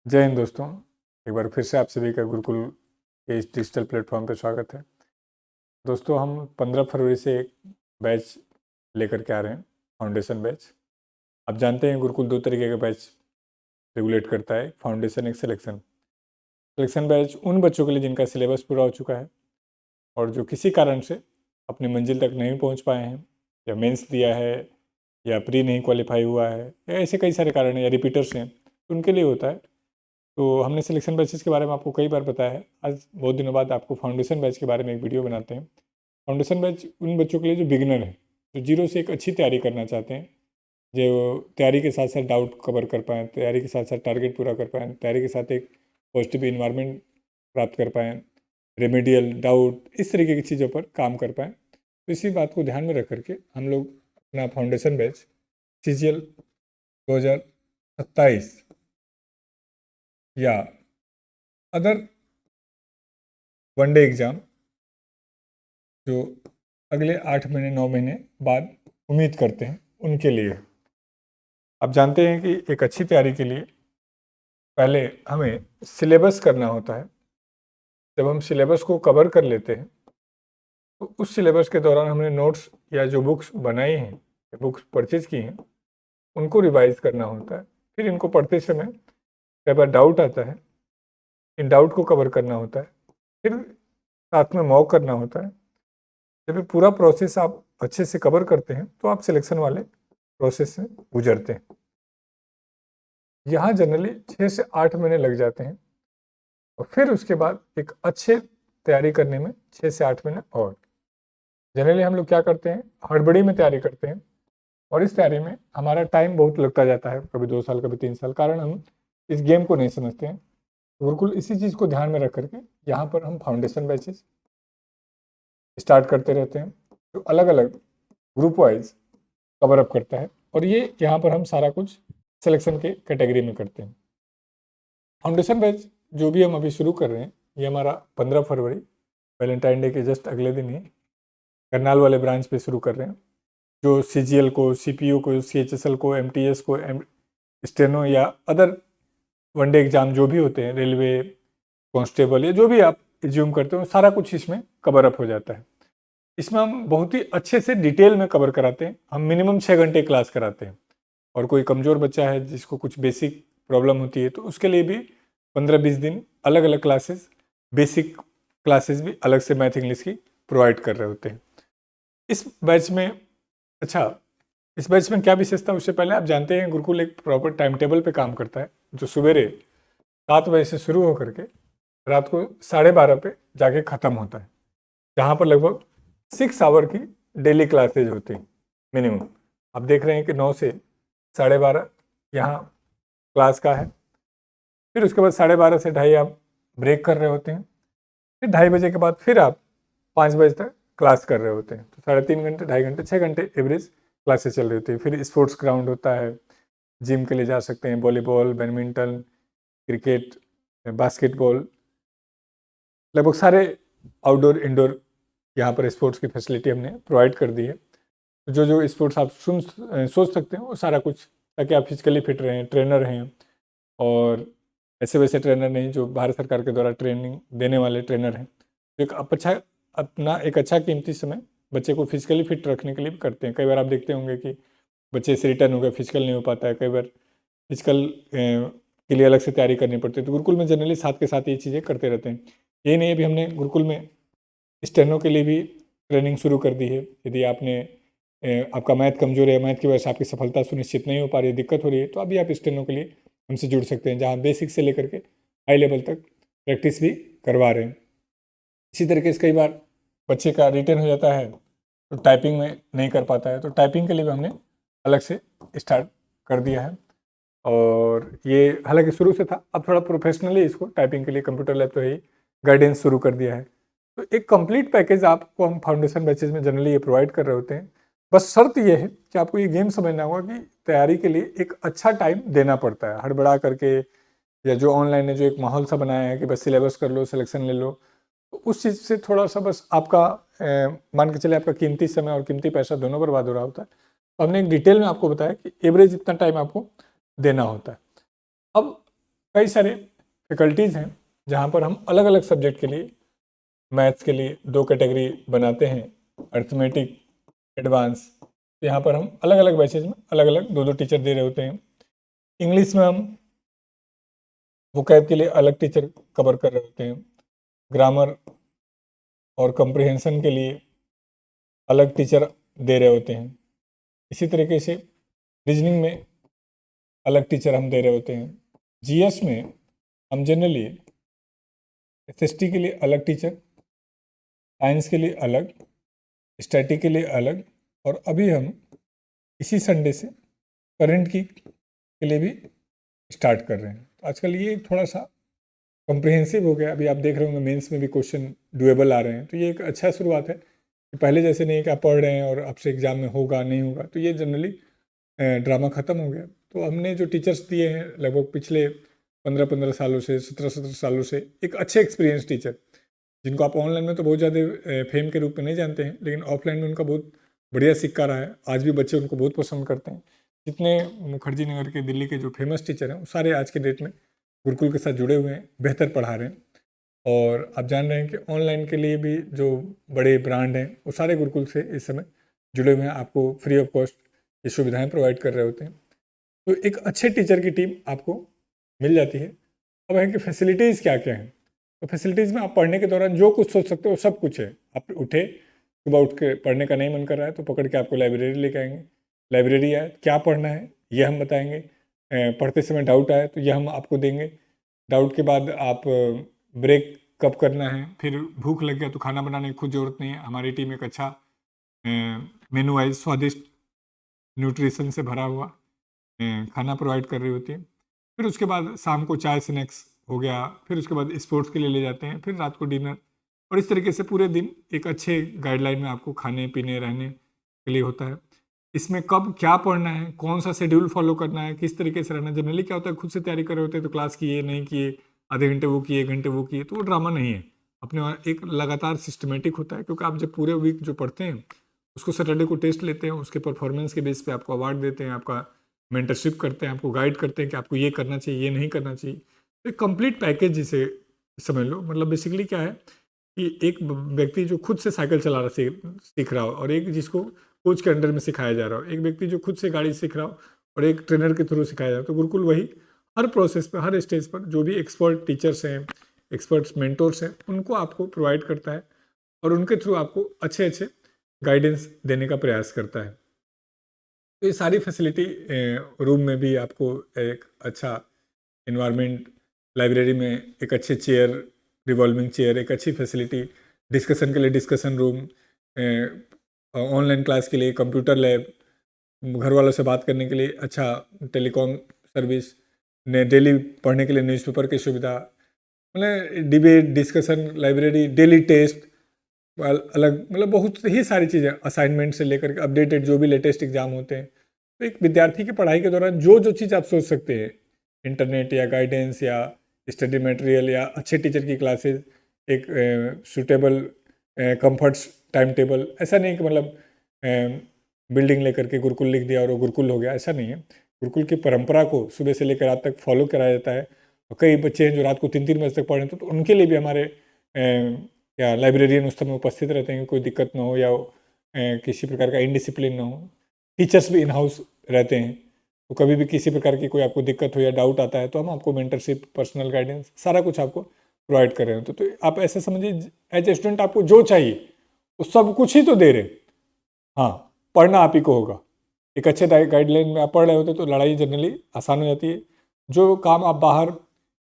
जय हिंद दोस्तों। एक बार फिर से आप सभी का गुरुकुल के इस डिजिटल प्लेटफॉर्म पर स्वागत है। दोस्तों, हम 15 फरवरी से एक बैच लेकर के आ रहे हैं, फाउंडेशन बैच। आप जानते हैं गुरुकुल दो तरीके का बैच रेगुलेट करता है, फाउंडेशन, एक सिलेक्शन। सिलेक्शन बैच उन बच्चों के लिए जिनका सिलेबस पूरा हो चुका है और जो किसी कारण से अपनी मंजिल तक नहीं पहुँच पाए हैं, या मेंस दिया है, या प्री नहीं क्वालिफाई हुआ है, या ऐसे कई सारे कारण हैं, या रिपीटर्स हैं, तो उनके लिए होता है। तो हमने सिलेक्शन बैचेस के बारे में आपको कई बार बताया है। आज बहुत दिनों बाद आपको फाउंडेशन बैच के बारे में एक वीडियो बनाते हैं। फाउंडेशन बैच उन बच्चों के लिए जो बिगिनर है, जो जीरो से एक अच्छी तैयारी करना चाहते हैं, जो तैयारी के साथ साथ डाउट कवर कर पाएँ, तैयारी के साथ साथ टारगेट पूरा कर पाएँ, तैयारी के साथ एक पॉजिटिव इन्वायरमेंट प्राप्त कर पाएँ, रेमेडियल डाउट, इस तरीके की चीज़ों पर काम कर पाएँ। तो इसी बात को ध्यान में रख करके हम लोग अपना फाउंडेशन बैच CGL 2027 या अदर वनडे एग्ज़ाम जो अगले 8 महीने 9 महीने बाद उम्मीद करते हैं, उनके लिए। आप जानते हैं कि एक अच्छी तैयारी के लिए पहले हमें सिलेबस करना होता है। जब हम सिलेबस को कवर कर लेते हैं तो उस सिलेबस के दौरान हमने नोट्स या जो बुक्स बनाई हैं, बुक्स परचेज की हैं, उनको रिवाइज करना होता है। फिर इनको पढ़ते समय कई बार डाउट आता है, इन डाउट को कवर करना होता है। फिर साथ में मॉक करना होता है। जब ये पूरा प्रोसेस आप अच्छे से कवर करते हैं तो आप सिलेक्शन वाले प्रोसेस से गुजरते हैं। यहाँ जनरली 6 से 8 महीने लग जाते हैं और फिर उसके बाद एक अच्छे तैयारी करने में 6 से 8 महीने और। जनरली हम लोग क्या करते हैं, हड़बड़ी में तैयारी करते हैं और इस तैयारी में हमारा टाइम बहुत लगता जाता है, कभी 2 साल कभी 3 साल, कारण हम इस गेम को नहीं समझते हैं। तो बिल्कुल इसी चीज़ को ध्यान में रख करके यहाँ पर हम फाउंडेशन बैचेस स्टार्ट करते रहते हैं, जो अलग अलग ग्रुप वाइज कवर अप करता है। और ये यहाँ पर हम सारा कुछ सिलेक्शन के कैटेगरी में करते हैं। फाउंडेशन बैच जो भी हम अभी शुरू कर रहे हैं, ये हमारा 15 फरवरी वैलेंटाइन डे के जस्ट अगले दिन ही करनाल वाले ब्रांच पे शुरू कर रहे हैं। जो CGL को, CPU को, CHSL को, MTS को, स्टेनो या अदर वनडे एग्जाम जो भी होते हैं, रेलवे, कांस्टेबल, या जो भी आप एज्यूम करते हो, सारा कुछ इसमें कवर अप हो जाता है। इसमें हम बहुत ही अच्छे से डिटेल में कवर कराते हैं। हम मिनिमम 6 घंटे क्लास कराते हैं। और कोई कमज़ोर बच्चा है जिसको कुछ बेसिक प्रॉब्लम होती है, तो उसके लिए भी 15-20 दिन अलग अलग क्लासेस, बेसिक क्लासेस भी अलग से मैथ इंग्लिश की प्रोवाइड कर रहे होते हैं इस बैच में। अच्छा, इस बैच में क्या विशेषता, उससे पहले आप जानते हैं गुरुकुल एक प्रॉपर टाइम टेबल पे काम करता है, जो सवेरे 7 बजे से शुरू होकर के रात को 12:30 पे जाके ख़त्म होता है, जहाँ पर लगभग 6 आवर की डेली क्लासेज होती हैं मिनिमम। आप देख रहे हैं कि 9 से 12:30 यहाँ क्लास का है। फिर उसके बाद 12:30 से 2:30 आप ब्रेक कर रहे होते हैं। फिर 2:30 के बाद फिर आप 5 बजे तक क्लास कर रहे होते हैं। तो 3.5 घंटे, 2.5 घंटे, 6 घंटे एवरेज क्लासेस चल रही होती है। फिर स्पोर्ट्स ग्राउंड होता है, जिम के लिए जा सकते हैं, वॉलीबॉल, बैडमिंटन, क्रिकेट, बास्केटबॉल, लगभग सारे आउटडोर इंडोर यहाँ पर स्पोर्ट्स की फैसिलिटी हमने प्रोवाइड कर दी है। जो जो स्पोर्ट्स आप सोच सकते हैं वो सारा कुछ, ताकि आप फिजिकली फिट रहें, ट्रेनर हैं, और ऐसे वैसे ट्रेनर नहीं, जो भारत सरकार के द्वारा ट्रेनिंग देने वाले ट्रेनर हैं। तो एक एक अच्छा कीमती समय बच्चे को फिजिकली फिट रखने के लिए भी करते हैं। कई बार आप देखते होंगे कि बच्चे से रिटर्न हो गए, फिजिकल नहीं हो पाता है, कई बार फिजिकल के लिए अलग से तैयारी करनी पड़ती है। तो गुरुकुल में जनरली साथ के साथ ये चीज़ें करते रहते हैं। ये नहीं, अभी हमने गुरुकुल में स्टेनो के लिए भी ट्रेनिंग शुरू कर दी है। यदि आपने आपका मैथ कमजोर है, मैथ की वजह से आपकी सफलता सुनिश्चित नहीं हो पा रही है, दिक्कत हो रही है, तो अभी आप स्टेनो के लिए हमसे जुड़ सकते हैं, जहाँ बेसिक से लेकर के हाई लेवल तक प्रैक्टिस भी करवा रहे हैं। इसी तरीके से कई बार बच्चे का रिटर्न हो जाता है तो टाइपिंग में नहीं कर पाता है, तो टाइपिंग के लिए भी हमने अलग से स्टार्ट कर दिया है। और ये हालांकि शुरू से था, अब थोड़ा प्रोफेशनली इसको टाइपिंग के लिए कंप्यूटर लैब तो ही गाइडेंस शुरू कर दिया है। तो एक कंप्लीट पैकेज आपको हम फाउंडेशन बैचेज में जनरली ये प्रोवाइड कर रहे होते हैं। बस शर्त ये है कि आपको ये गेम समझना होगा कि तैयारी के लिए एक अच्छा टाइम देना पड़ता है। हड़बड़ा करके, या जो ऑनलाइन ने जो एक माहौल सा बनाया है कि बस सिलेबस कर लो, सिलेक्शन ले लो, तो उस चीज़ से थोड़ा सा बस आपका मान के चले आपका कीमती समय और कीमती पैसा दोनों बर्बाद हो रहा होता है। तो हमने एक डिटेल में आपको बताया कि एवरेज इतना टाइम आपको देना होता है। अब कई सारे फैकल्टीज़ हैं जहाँ पर हम अलग अलग सब्जेक्ट के लिए, मैथ्स के लिए 2 कैटेगरी बनाते हैं, अर्थमेटिक, एडवांस। यहाँ पर हम अलग अलग बैचेज में अलग अलग 2-2 टीचर दे रहे होते हैं। इंग्लिश में हम वोकैब के लिए अलग टीचर कवर कर रहे होते हैं, ग्रामर और कंप्रिहेंशन के लिए अलग टीचर दे रहे होते हैं। इसी तरीके से रीजनिंग में अलग टीचर हम दे रहे होते हैं। जीएस में हम जनरली एसएसटी के लिए अलग टीचर, साइंस के लिए अलग, स्टैटिक के लिए अलग, और अभी हम इसी संडे से करंट की के लिए भी स्टार्ट कर रहे हैं। तो आजकल ये थोड़ा सा कॉम्प्रिहेंसिव हो गया। अभी आप देख रहे होंगे मेंस में भी क्वेश्चन डुएबल आ रहे हैं, तो ये एक अच्छा शुरुआत है कि पहले जैसे नहीं कि आप पढ़ रहे हैं और आपसे एग्जाम में होगा नहीं होगा, तो ये जनरली ड्रामा ख़त्म हो गया। तो हमने जो टीचर्स दिए हैं लगभग पिछले 15-15 सालों से, 17-17 सालों से, एक अच्छे एक्सपीरियंस टीचर जिनको आप ऑनलाइन में तो बहुत ज़्यादा फेम के रूप में नहीं जानते हैं, लेकिन ऑफलाइन में उनका बहुत बढ़िया सिक्का रहा है। आज भी बच्चे उनको बहुत पसंद करते हैं। जितने मुखर्जी नगर के, दिल्ली के जो फेमस टीचर हैं वो सारे आज के डेट में गुरुकुल के साथ जुड़े हुए हैं, बेहतर पढ़ा रहे हैं। और आप जान रहे हैं कि ऑनलाइन के लिए भी जो बड़े ब्रांड हैं वो सारे गुरुकुल से इस समय जुड़े हुए हैं, आपको फ्री ऑफ कॉस्ट ये सुविधाएँ प्रोवाइड कर रहे होते हैं। तो एक अच्छे टीचर की टीम आपको मिल जाती है। अब है कि फैसिलिटीज़ क्या क्या हैं। तो फैसिलिटीज़ में आप पढ़ने के दौरान जो कुछ सोच सकते हो सब कुछ है। आप उठे, सुबह उठ के पढ़ने का नहीं मन कर रहा है तो पकड़ के आपको लाइब्रेरी लेके आएंगे। लाइब्रेरी आए, क्या पढ़ना है ये हम बताएंगे। पढ़ते समय डाउट आए तो ये हम आपको देंगे। डाउट के बाद आप ब्रेक कब करना है, फिर भूख लग गया तो खाना बनाने की खुद ज़रूरत नहीं है। हमारी टीम एक अच्छा मेनू वाइज स्वादिष्ट न्यूट्रिशन से भरा हुआ खाना प्रोवाइड कर रही होती है। फिर उसके बाद शाम को चाय स्नैक्स हो गया, फिर उसके बाद स्पोर्ट्स के लिए ले जाते हैं, फिर रात को डिनर, और इस तरीके से पूरे दिन एक अच्छे गाइडलाइन में आपको खाने पीने रहने के लिए होता है। इसमें कब क्या पढ़ना है, कौन सा शेड्यूल फॉलो करना है, किस तरीके से रहना है। जनरली क्या होता है, खुद से तैयारी कर रहे होते हैं तो क्लास किए नहीं किए, आधे घंटे वो किए, 1 घंटे वो किए, तो वो ड्रामा नहीं है। अपने एक लगातार सिस्टमेटिक होता है, क्योंकि आप जब पूरे वीक जो पढ़ते हैं उसको सैटरडे को टेस्ट लेते हैं, उसके परफॉर्मेंस के बेस पे आपको अवार्ड देते हैं, आपका मेंटरशिप करते हैं, आपको गाइड करते हैं कि आपको ये करना चाहिए, ये नहीं करना चाहिए। तो एक कंप्लीट पैकेज जिसे समझ लो। मतलब बेसिकली क्या है कि एक व्यक्ति जो खुद से साइकिल चलाना सीख रहा हो और एक जिसको कोच के अंडर में सिखाया जा रहा हो, एक व्यक्ति जो खुद से गाड़ी सीख रहा हो और एक ट्रेनर के थ्रू सिखाया जा रहा हो, तो गुरुकुल वही हर प्रोसेस पर, हर स्टेज पर जो भी एक्सपर्ट टीचर्स हैं, एक्सपर्ट्स मेंटोर्स हैं, उनको आपको प्रोवाइड करता है और उनके थ्रू आपको अच्छे अच्छे गाइडेंस देने का प्रयास करता है। तो ये सारी फैसिलिटी रूम में भी आपको एक अच्छा इन्वायरमेंट, लाइब्रेरी में एक अच्छे चेयर, रिवॉल्विंग चेयर, एक अच्छी फैसिलिटी, डिस्कशन के लिए डिस्कशन रूम, ऑनलाइन क्लास के लिए कंप्यूटर लैब, घर वालों से बात करने के लिए अच्छा टेलीकॉम सर्विस, डेली पढ़ने के लिए न्यूज़पेपर की सुविधा, मतलब debate, discussion, library, daily test, अलग, मतलब बहुत ही सारी चीज़ें, असाइनमेंट से लेकर के अपडेटेड जो भी लेटेस्ट एग्जाम होते हैं। तो एक विद्यार्थी की पढ़ाई के दौरान जो जो चीज़ आप सोच सकते हैं, इंटरनेट या गाइडेंस या स्टडी मटेरियल या अच्छे टीचर की क्लासेस, एक सूटेबल कंफर्ट्स टाइम टेबल, ऐसा नहीं कि मतलब बिल्डिंग लेकर के गुरुकुल लिख दिया और वो गुरुकुल हो गया, ऐसा नहीं है। गुरुकुल की परंपरा को सुबह से लेकर रात तक फॉलो कराया जाता है। और कई बच्चे हैं जो रात को 3-3 बजे तक पढ़ रहे हैं, तो उनके लिए भी हमारे या लाइब्रेरियन उस समय उपस्थित रहते हैं कि कोई दिक्कत ना हो या किसी प्रकार का इनडिसिप्लिन ना हो। टीचर्स भी इन हाउस रहते हैं, तो कभी भी किसी प्रकार की कोई आपको दिक्कत हो या डाउट आता है तो हम आपको मेंटरशिप, पर्सनल गाइडेंस, सारा कुछ आपको प्रोवाइड कर रहे हैं। तो आप ऐसे समझिए एज ए स्टूडेंट आपको जो चाहिए वो सब कुछ ही तो दे रहे हैं। हाँ, पढ़ना आप ही को होगा। एक अच्छे गाइडलाइन में आप पढ़ रहे होते तो लड़ाई जनरली आसान हो जाती है। जो काम आप बाहर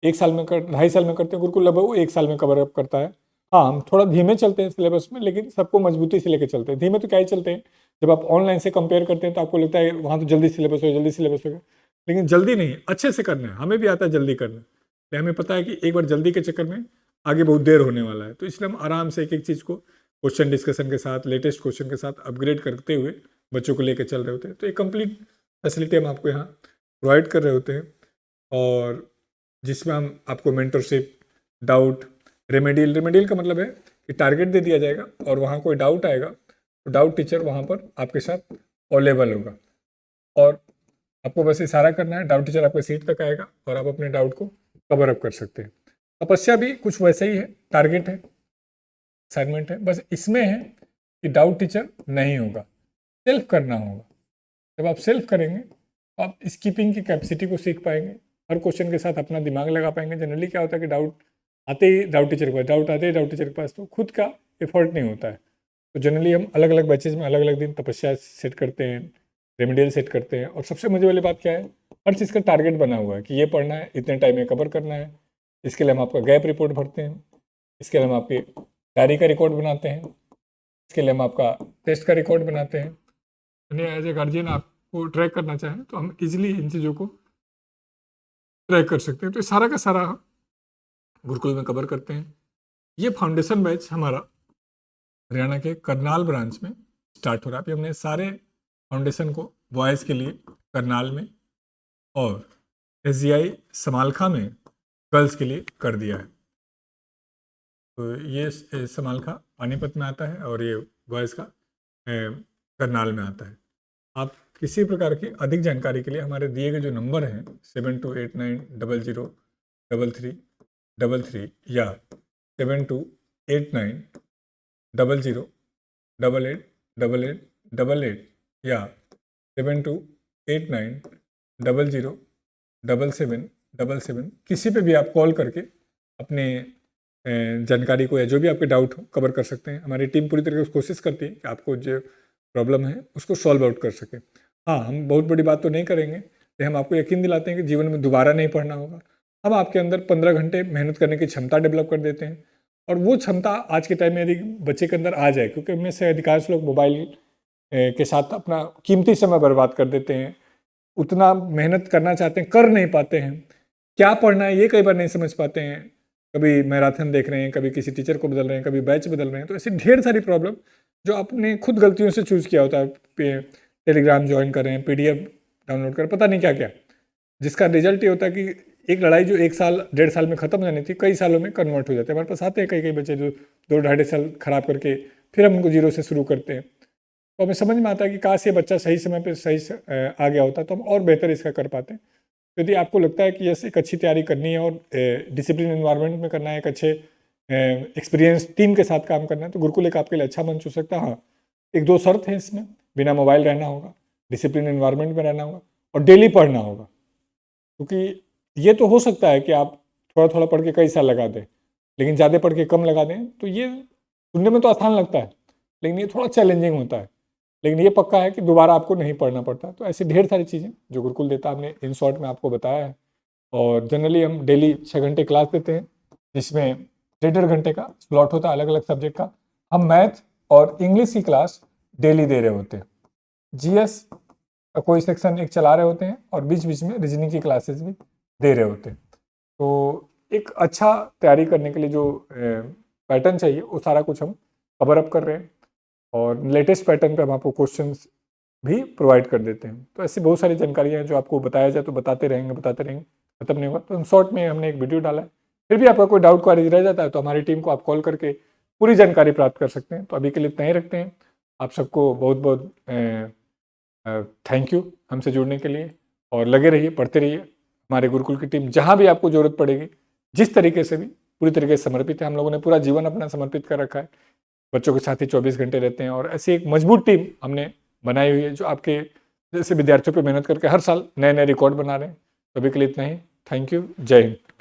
1 साल में 2.5 साल में करते हैं, गुरुकुल लगभग वो 1 साल में कवर अप करता है। हाँ, हम थोड़ा धीमे चलते हैं सिलेबस में, लेकिन सबको मजबूती से लेकर चलते हैं। धीमे तो क्या ही चलते हैं, जब आप ऑनलाइन से कंपेयर करते हैं तो आपको लगता है वहाँ तो जल्दी सिलेबस हो, जल्दी सिलेबस होगा, लेकिन जल्दी नहीं, अच्छे से करना है। हमें भी आता है जल्दी करना, लेकिन हमें पता है कि एक बार जल्दी के चक्कर में आगे बहुत देर होने वाला है। तो इसलिए हम आराम से एक एक चीज़ को क्वेश्चन डिस्कशन के साथ, लेटेस्ट क्वेश्चन के साथ अपग्रेड करते हुए बच्चों को लेकर चल रहे होते हैं। तो एक कंप्लीट फैसिलिटी हम आपको यहाँ प्रोवाइड कर रहे होते हैं, और जिसमें हम आपको मेंटरशिप, डाउट, रेमेडियल का मतलब है कि टारगेट दे दिया जाएगा और वहाँ कोई डाउट आएगा तो डाउट टीचर वहाँ पर आपके साथ अवेलेबल होगा और आपको बस इशारा करना है, डाउट टीचर आपके सीट तक आएगा और आप अपने डाउट को कवर अप कर सकते हैं। तपस्या भी कुछ वैसे ही है, टारगेट है, असाइनमेंट है, बस इसमें है कि डाउट टीचर नहीं होगा, सेल्फ करना होगा। जब आप सेल्फ करेंगे तो आप स्कीपिंग की कैपेसिटी को सीख पाएंगे, हर क्वेश्चन के साथ अपना दिमाग लगा पाएंगे। जनरली क्या होता है कि डाउट आते ही डाउट टीचर के पास, डाउट आते ही डाउट टीचर के पास, तो खुद का एफर्ट नहीं होता है। तो जनरली हम अलग अलग बैचेज में अलग अलग दिन तपस्या सेट करते हैं, रेमेडियल सेट करते हैं। और सबसे मजे वाली बात क्या है, हर चीज़ का टारगेट बना हुआ है कि ये पढ़ना है, इतने टाइम में कवर करना है। इसके लिए हम आपका गैप रिपोर्ट भरते हैं, इसके लिए हम आपकी डायरी का रिकॉर्ड बनाते हैं, इसके लिए हम आपका टेस्ट का रिकॉर्ड बनाते हैं। यानी एज ए गार्जियन आपको ट्रैक करना चाहें तो हम इजीली इन चीज़ों को ट्रैक कर सकते हैं। तो सारा का सारा गुरुकुल में कवर करते हैं। ये फाउंडेशन बैच हमारा हरियाणा के करनाल ब्रांच में स्टार्ट हो रहा है। अभी हमने सारे फाउंडेशन को बॉयज़ के लिए करनाल में और SGI समालखा में गर्ल्स के लिए कर दिया है। तो ये समालखा पानीपत में आता है और ये बॉयज़ का करनाल में आता है। आप किसी प्रकार की अधिक जानकारी के लिए हमारे दिए गए जो नंबर हैं 7289003333 या 728900888888 या 7289007777 किसी पे भी आप कॉल करके अपने जानकारी को या जो भी आपके डाउट हो कवर कर सकते हैं। हमारी टीम पूरी तरीके से कोशिश करती है कि आपको जो प्रॉब्लम है उसको सॉल्व आउट कर सके। हाँ, हम बहुत बड़ी बात तो नहीं करेंगे, लेकिन हम आपको यकीन दिलाते हैं कि जीवन में दोबारा नहीं पढ़ना होगा। हम आपके अंदर 15 घंटे मेहनत करने की क्षमता डेवलप कर देते हैं। और वो क्षमता आज के टाइम में यदि बच्चे के अंदर आ जाए, क्योंकि उनमें से अधिकांश लोग मोबाइल के साथ अपना कीमती समय बर्बाद कर देते हैं, उतना मेहनत करना चाहते हैं, कर नहीं पाते हैं, क्या पढ़ना है ये कई बार नहीं समझ पाते हैं, कभी मैराथन देख रहे हैं, कभी किसी टीचर को बदल रहे हैं, कभी बैच बदल रहे हैं। तो ऐसी ढेर सारी प्रॉब्लम जो आपने खुद गलतियों से चूज़ किया होता है, टेलीग्राम ज्वाइन कर रहे हैं, PDF डाउनलोड कर, पता नहीं क्या क्या, जिसका रिजल्ट ये होता है कि एक लड़ाई जो 1 साल 1.5 साल में ख़त्म हो जानी थी, कई सालों में कन्वर्ट हो जाते हैं। हमारे पास आते हैं कई बच्चे जो 2-2.5 साल ख़राब करके फिर हम उनको जीरो से शुरू करते हैं। तो हमें समझ में आता है कि काश ये बच्चा सही समय पर सही आ गया होता तो हम और बेहतर इसका कर पाते हैं। यदि आपको लगता है कि यस एक अच्छी तैयारी करनी है और डिसिप्लिन एनवायरनमेंट में करना है, एक अच्छे एक्सपीरियंस टीम के साथ काम करना है, तो गुरुकुल एक आपके लिए अच्छा मंच हो सकता है। हाँ, 1-2 शर्त है इसमें, बिना मोबाइल रहना होगा, डिसिप्लिन एनवायरनमेंट में रहना होगा और डेली पढ़ना होगा। क्योंकि ये तो हो सकता है कि आप थोड़ा थोड़ा पढ़ के कई साल लगा दें, लेकिन ज़्यादा पढ़ के कम लगा दें तो ये सुनने में तो आसान लगता है, लेकिन ये थोड़ा चैलेंजिंग होता है। लेकिन ये पक्का है कि दोबारा आपको नहीं पढ़ना पड़ता। तो ऐसी ढेर सारी चीज़ें जो गुरुकुल देता है, हमने इन शॉर्ट में आपको बताया है। और जनरली हम डेली 6 घंटे क्लास देते हैं, जिसमें 1.5 घंटे का स्लॉट होता है अलग अलग सब्जेक्ट का। हम मैथ और इंग्लिश की क्लास डेली दे रहे होते हैं, GS का कोई सेक्शन एक चला रहे होते हैं और बीच बीच में रीजनिंग की क्लासेस भी दे रहे होते हैं। तो एक अच्छा तैयारी करने के लिए जो पैटर्न चाहिए वो सारा कुछ हम कवर अप कर रहे हैं और लेटेस्ट पैटर्न पे हम आपको क्वेश्चंस भी प्रोवाइड कर देते हैं। तो ऐसी बहुत सारी जानकारियाँ हैं जो आपको बताया जाए तो बताते रहेंगे, खत्म नहीं होगा। तो हम शॉर्ट में हमने एक वीडियो डाला है। फिर भी आपका कोई डाउट क्वेरी रह जाता है तो हमारी टीम को आप कॉल करके पूरी जानकारी प्राप्त कर सकते हैं। तो अभी के लिए इतना ही रखते हैं। आप सबको बहुत बहुत थैंक यू हमसे जुड़ने के लिए, और लगे रहिए, पढ़ते रहिए। हमारे गुरुकुल की टीम जहाँ भी आपको ज़रूरत पड़ेगी, जिस तरीके से भी, पूरी तरीके से समर्पित है। हम लोगों ने पूरा जीवन अपना समर्पित कर रखा है, बच्चों के साथ ही 24 घंटे रहते हैं। और ऐसी एक मजबूत टीम हमने बनाई हुई है जो आपके जैसे विद्यार्थियों पर मेहनत करके हर साल नए नए रिकॉर्ड बना रहे हैं। तो अभी के लिए इतना ही। Thank you. जय हिंद।